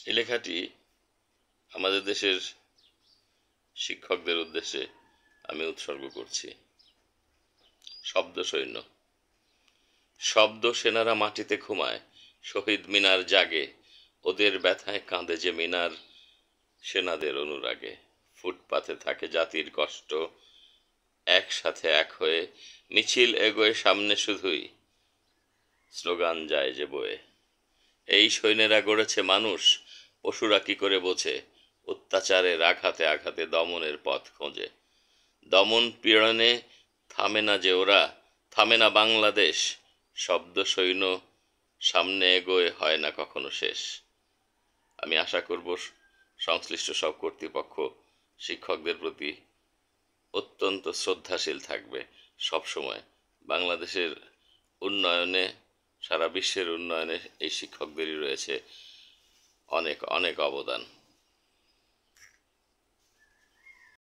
এই লেখাটি আমাদের দেশের শিক্ষকদের উদ্দেশ্যে আমি উৎসর্গ করছি। শব্দ সৈন্য। শব্দ সেনারা মাটিতে ঘুমায়, শহীদ মিনার জাগে, ওদের ব্যথায় কাঁদে যে মিনার সেনাদের অনুরাগে। ফুটপাথে থাকে জাতির কষ্ট, একসাথে এক হয়ে মিছিল এগোয় সামনে শুধুই, স্লোগান যায় যে বয়ে। এই সৈন্যেরা গড়েছে মানুষ, পশুরা কি করে বোঝে, অত্যাচারের আঘাতে আঘাতে দমনের পথ খোঁজে। দমন পীড়নে থামে না যে ওরা, থামে না বাংলাদেশ। শব্দ সৈন্য সামনে এগোয়, হয় না কখনো শেষ। আমি আশা করব সংশ্লিষ্ট সব কর্তৃপক্ষ শিক্ষকদের প্রতি অত্যন্ত শ্রদ্ধাশীল থাকবে সবসময়। বাংলাদেশের উন্নয়নে, সারা বিশ্বের উন্নয়নে এই শিক্ষকদেরই রয়েছে অনেক অনেক অবদান।